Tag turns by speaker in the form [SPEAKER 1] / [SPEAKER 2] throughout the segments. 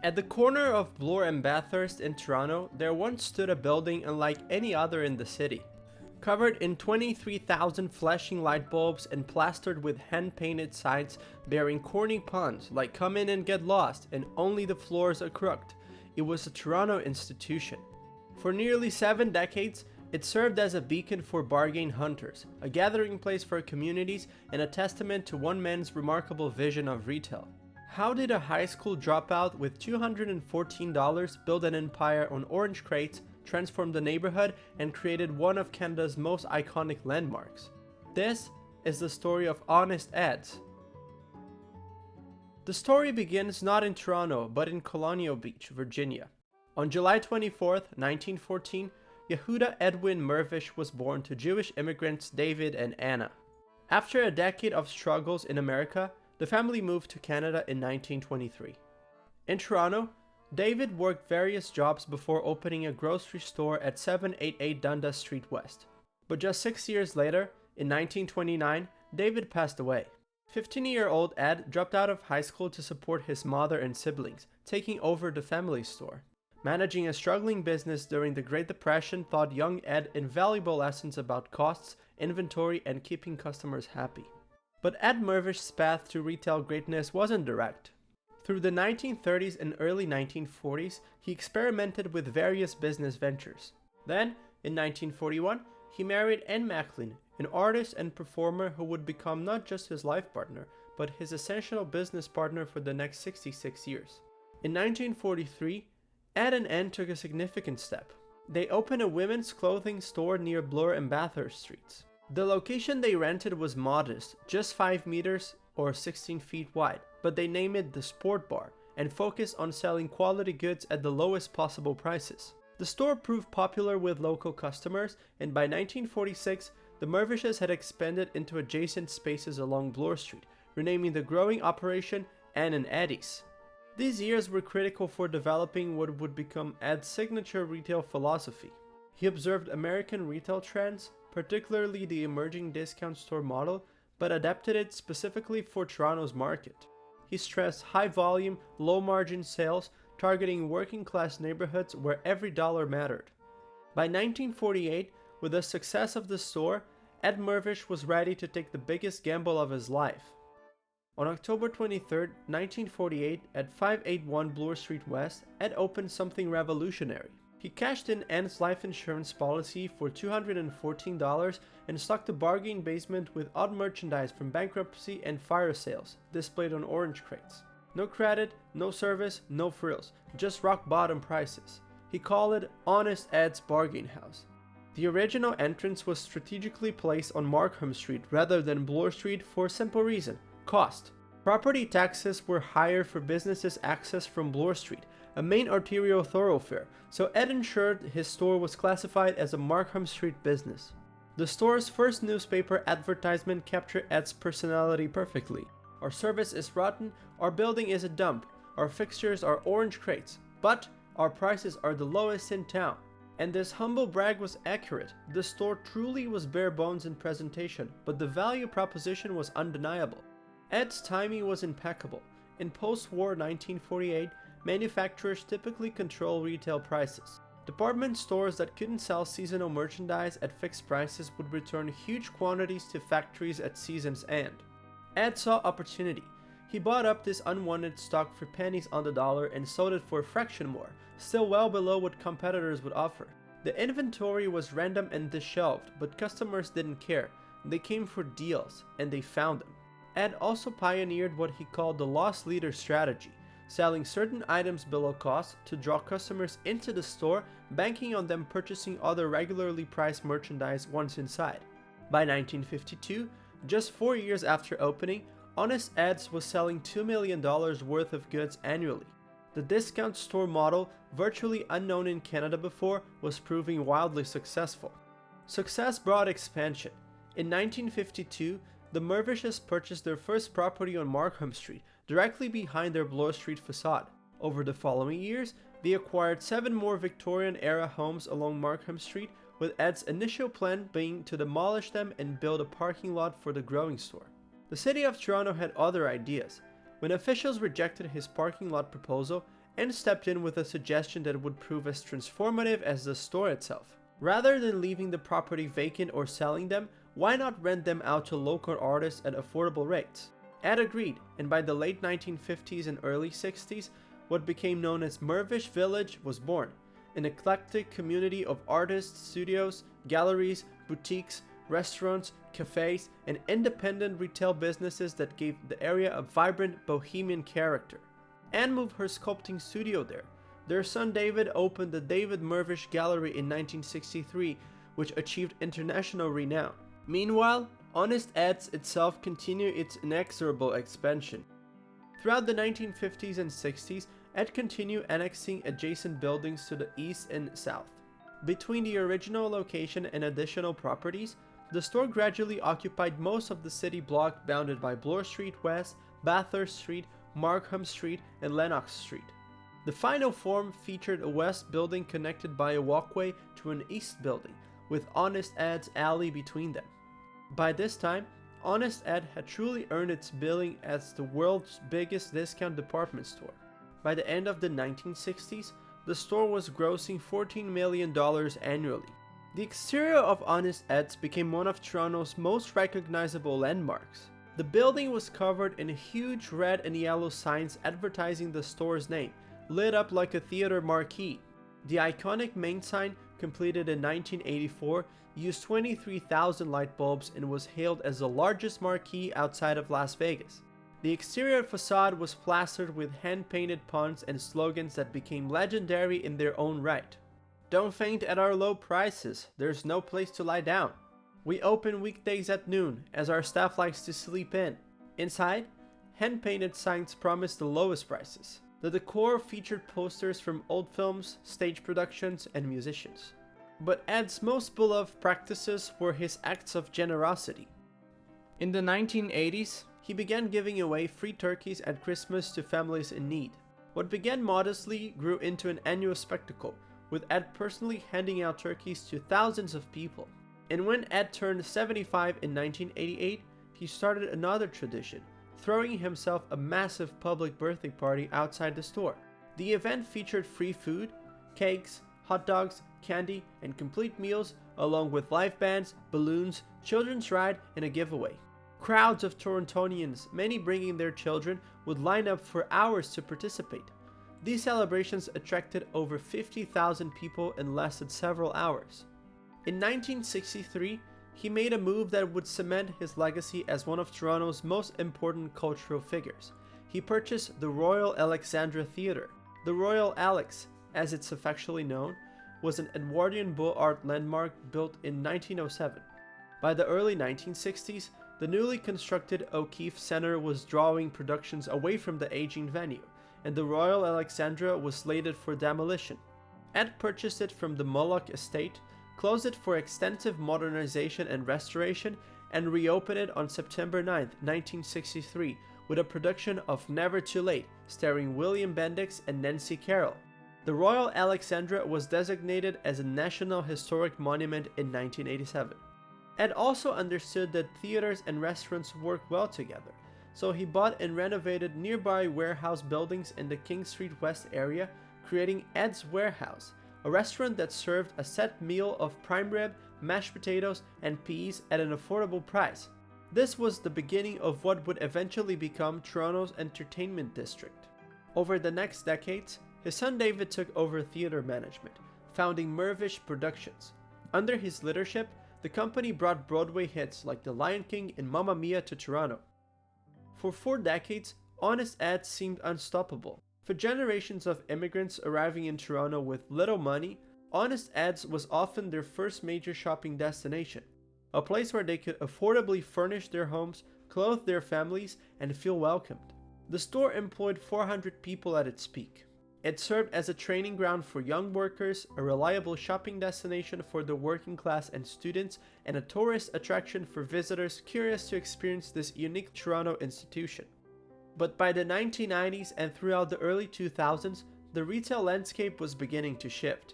[SPEAKER 1] At the corner of Bloor and Bathurst in Toronto, there once stood a building unlike any other in the city. Covered in 23,000 flashing light bulbs and plastered with hand-painted signs bearing corny puns like "come in and get lost" and "only the floors are crooked," it was a Toronto institution. For nearly 7 decades, it served as a beacon for bargain hunters, a gathering place for communities, and a testament to one man's remarkable vision of retail. How did a high school dropout with $214 build an empire on orange crates, transformed the neighborhood, and created one of Canada's most iconic landmarks? This is the story of Honest Ed's. The story begins not in Toronto, but in Colonial Beach, Virginia. On July 24, 1914, Yehuda Edwin Mirvish was born to Jewish immigrants David and Anna. After a decade of struggles in America, the family moved to Canada in 1923. In Toronto, David worked various jobs before opening a grocery store at 788 Dundas Street West. But just 6 years later, in 1929, David passed away. 15-year-old Ed dropped out of high school to support his mother and siblings, taking over the family store. Managing a struggling business during the Great Depression taught young Ed invaluable lessons about costs, inventory, and keeping customers happy. But Ed Mirvish's path to retail greatness wasn't direct. Through the 1930s and early 1940s, he experimented with various business ventures. Then, in 1941, he married Anne Macklin, an artist and performer who would become not just his life partner, but his essential business partner for the next 66 years. In 1943, Ed and Anne took a significant step. They opened a women's clothing store near Bloor and Bathurst streets. The location they rented was modest, just 5 meters or 16 feet wide, but they named it the Sport Bar and focused on selling quality goods at the lowest possible prices. The store proved popular with local customers, and by 1946, the Mirvishes had expanded into adjacent spaces along Bloor Street, renaming the growing operation Ann and Eddie's. These years were critical for developing what would become Ed's signature retail philosophy. He observed American retail trends, particularly the emerging discount store model, but adapted it specifically for Toronto's market. He stressed high volume, low margin sales, targeting working class neighborhoods where every dollar mattered. By 1948, with the success of the store, Ed Mirvish was ready to take the biggest gamble of his life. On October 23, 1948, at 581 Bloor Street West, Ed opened something revolutionary. He cashed in Anne's life insurance policy for $214 and stocked the bargain basement with odd merchandise from bankruptcy and fire sales, displayed on orange crates. No credit, no service, no frills, just rock bottom prices. He called it Honest Ed's Bargain House. The original entrance was strategically placed on Markham Street rather than Bloor Street for a simple reason: cost. Property taxes were higher for businesses accessed from Bloor Street, a main arterial thoroughfare, so Ed ensured his store was classified as a Markham Street business. The store's first newspaper advertisement captured Ed's personality perfectly. "Our service is rotten, our building is a dump, our fixtures are orange crates, but our prices are the lowest in town." And this humble brag was accurate. The store truly was bare bones in presentation, but the value proposition was undeniable. Ed's timing was impeccable. In post-war 1948, manufacturers typically control retail prices. Department stores that couldn't sell seasonal merchandise at fixed prices would return huge quantities to factories at season's end. Ed saw opportunity. He bought up this unwanted stock for pennies on the dollar and sold it for a fraction more, still well below what competitors would offer. The inventory was random and disheveled, but customers didn't care. They came for deals, and they found them. Ed also pioneered what he called the loss leader strategy, selling certain items below cost to draw customers into the store, banking on them purchasing other regularly priced merchandise once inside. By 1952, just 4 years after opening, Honest Ed's was selling $2 million worth of goods annually. The discount store model, virtually unknown in Canada before, was proving wildly successful. Success brought expansion. In 1952, the Mirvishes purchased their first property on Markham Street, directly behind their Bloor Street facade. Over the following years, they acquired 7 more Victorian-era homes along Markham Street, with Ed's initial plan being to demolish them and build a parking lot for the growing store. The city of Toronto had other ideas. When officials rejected his parking lot proposal, and stepped in with a suggestion that would prove as transformative as the store itself. Rather than leaving the property vacant or selling them, why not rent them out to local artists at affordable rates? Ed agreed, and by the late 1950s and early 60s, what became known as Mirvish Village was born, an eclectic community of artists, studios, galleries, boutiques, restaurants, cafes, and independent retail businesses that gave the area a vibrant bohemian character. Anne moved her sculpting studio there. Their son David opened the David Mirvish Gallery in 1963, which achieved international renown. Meanwhile, Honest Ed's itself continued its inexorable expansion. Throughout the 1950s and 60s, Ed continued annexing adjacent buildings to the east and south. Between the original location and additional properties, the store gradually occupied most of the city block bounded by Bloor Street West, Bathurst Street, Markham Street, and Lennox Street. The final form featured a west building connected by a walkway to an east building, with Honest Ed's alley between them. By this time, Honest Ed had truly earned its billing as the world's biggest discount department store. By the end of the 1960s, the store was grossing $14 million annually. The exterior of Honest Ed's became one of Toronto's most recognizable landmarks. The building was covered in huge red and yellow signs advertising the store's name, lit up like a theater marquee. The iconic main sign, completed in 1984, used 23,000 light bulbs and was hailed as the largest marquee outside of Las Vegas. The exterior facade was plastered with hand-painted puns and slogans that became legendary in their own right. Don't faint at our low prices, there's no place to lie down. We open weekdays at noon, as our staff likes to sleep in. Inside, hand-painted signs promised the lowest prices. The decor featured posters from old films, stage productions, and musicians. But Ed's most beloved practices were his acts of generosity. In the 1980s, he began giving away free turkeys at Christmas to families in need. What began modestly grew into an annual spectacle, with Ed personally handing out turkeys to thousands of people. And when Ed turned 75 in 1988, he started another tradition, throwing himself a massive public birthday party outside the store. The event featured free food, cakes, hot dogs, candy, and complete meals, along with live bands, balloons, children's ride, and a giveaway. Crowds of Torontonians, many bringing their children, would line up for hours to participate. These celebrations attracted over 50,000 people and lasted several hours. In 1963, he made a move that would cement his legacy as one of Toronto's most important cultural figures. He purchased the Royal Alexandra Theatre. The Royal Alex, as it's affectionately known, was an Edwardian Beaux Art landmark built in 1907. By the early 1960s, the newly constructed O'Keefe Centre was drawing productions away from the aging venue, and the Royal Alexandra was slated for demolition. Ed purchased it from the Moloch Estate, closed it for extensive modernization and restoration, and reopened it on September 9, 1963, with a production of Never Too Late, starring William Bendix and Nancy Carroll. The Royal Alexandra was designated as a National Historic Monument in 1987. Ed also understood that theaters and restaurants work well together, so he bought and renovated nearby warehouse buildings in the King Street West area, creating Ed's Warehouse, a restaurant that served a set meal of prime rib, mashed potatoes, and peas at an affordable price. This was the beginning of what would eventually become Toronto's entertainment district. Over the next decades, his son David took over theater management, founding Mirvish Productions. Under his leadership, the company brought Broadway hits like The Lion King and Mamma Mia to Toronto. For 4 decades, Honest Ed seemed unstoppable. For generations of immigrants arriving in Toronto with little money, Honest Ed's was often their first major shopping destination, a place where they could affordably furnish their homes, clothe their families, and feel welcomed. The store employed 400 people at its peak. It served as a training ground for young workers, a reliable shopping destination for the working class and students, and a tourist attraction for visitors curious to experience this unique Toronto institution. But by the 1990s and throughout the early 2000s, the retail landscape was beginning to shift.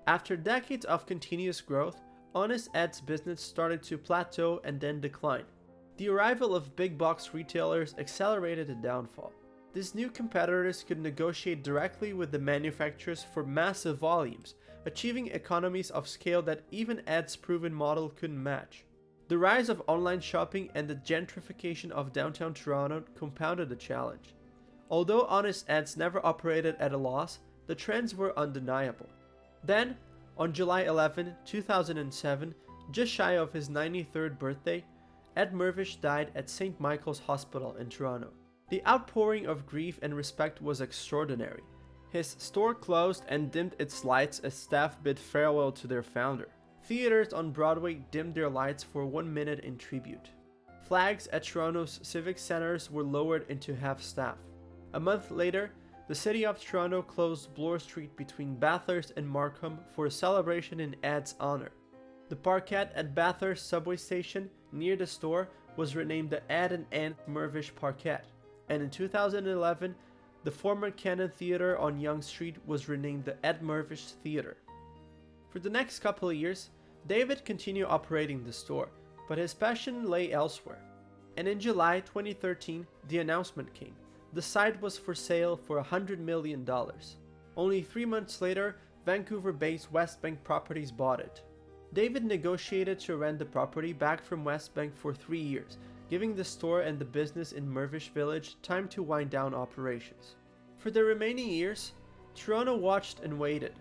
[SPEAKER 1] After decades of continuous growth, Honest Ed's business started to plateau and then decline. The arrival of big box retailers accelerated the downfall. These new competitors could negotiate directly with the manufacturers for massive volumes, achieving economies of scale that even Ed's proven model couldn't match. The rise of online shopping and the gentrification of downtown Toronto compounded the challenge. Although Honest Ed's never operated at a loss, the trends were undeniable. Then, on July 11, 2007, just shy of his 93rd birthday, Ed Mirvish died at St. Michael's Hospital in Toronto. The outpouring of grief and respect was extraordinary. His store closed and dimmed its lights as staff bid farewell to their founder. Theaters on Broadway dimmed their lights for 1 minute in tribute. Flags at Toronto's civic centers were lowered into half-staff. A month later, the city of Toronto closed Bloor Street between Bathurst and Markham for a celebration in Ed's honor. The parquet at Bathurst subway station near the store was renamed the Ed and Anne Mirvish Parquet, and in 2011, the former Cannon Theatre on Yonge Street was renamed the Ed Mirvish Theatre. For the next couple of years, David continued operating the store, but his passion lay elsewhere. And in July 2013, the announcement came. The site was for sale for $100 million. Only 3 months later, Vancouver-based Westbank Properties bought it. David negotiated to rent the property back from Westbank for 3 years, giving the store and the business in Mirvish Village time to wind down operations. For the remaining years, Toronto watched and waited.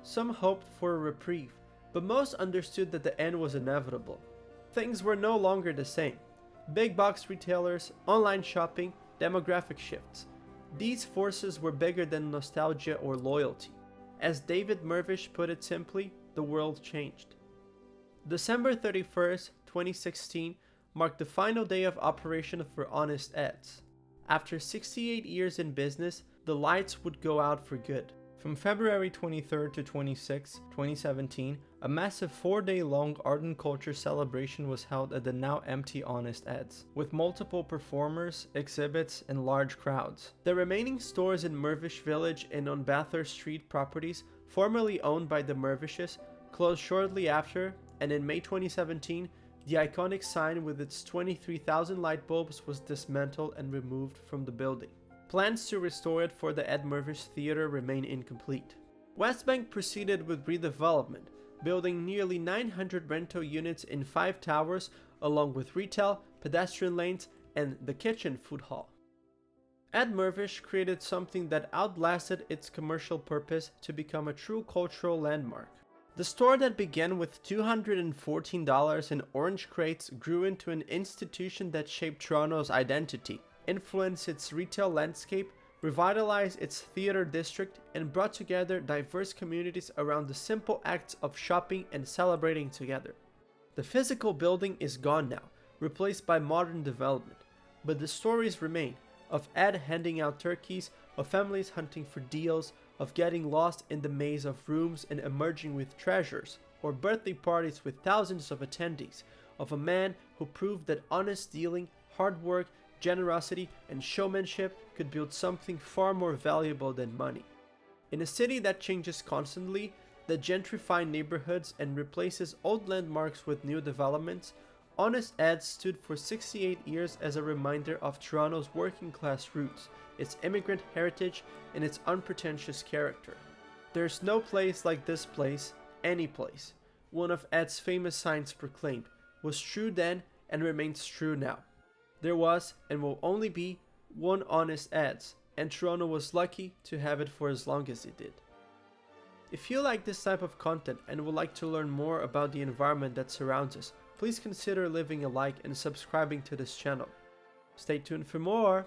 [SPEAKER 1] Some hoped for a reprieve, but most understood that the end was inevitable. Things were no longer the same. Big box retailers, online shopping, demographic shifts. These forces were bigger than nostalgia or loyalty. As David Mirvish put it simply, the world changed. December 31st, 2016 marked the final day of operation for Honest Ed's. After 68 years in business, the lights would go out for good. From February 23rd to 26, 2017, a massive 4-day-long art and culture celebration was held at the now empty Honest Ed's, with multiple performers, exhibits, and large crowds. The remaining stores in Mirvish Village and on Bathurst Street properties, formerly owned by the Mirvishes, closed shortly after, and in May 2017, the iconic sign with its 23,000 light bulbs was dismantled and removed from the building. Plans to restore it for the Ed Mirvish Theatre remain incomplete. Westbank proceeded with redevelopment, building nearly 900 rental units in 5 towers, along with retail, pedestrian lanes, and the kitchen food hall. Ed Mirvish created something that outlasted its commercial purpose to become a true cultural landmark. The store that began with $214 in orange crates grew into an institution that shaped Toronto's identity, influenced its retail landscape, revitalized its theater district, and brought together diverse communities around the simple acts of shopping and celebrating together. The physical building is gone now, replaced by modern development, but the stories remain, of Ed handing out turkeys, of families hunting for deals, of getting lost in the maze of rooms and emerging with treasures, or birthday parties with thousands of attendees, of a man who proved that honest dealing, hard work, generosity, and showmanship could build something far more valuable than money. In a city that changes constantly, that gentrifies neighborhoods and replaces old landmarks with new developments, Honest Ed stood for 68 years as a reminder of Toronto's working class roots, its immigrant heritage, and its unpretentious character. There's no place like this place, any place, one of Ed's famous signs proclaimed, was true then and remains true now. There was and will only be one Honest Ed's, and Toronto was lucky to have it for as long as it did. If you like this type of content and would like to learn more about the environment that surrounds us, please consider leaving a like and subscribing to this channel. Stay tuned for more!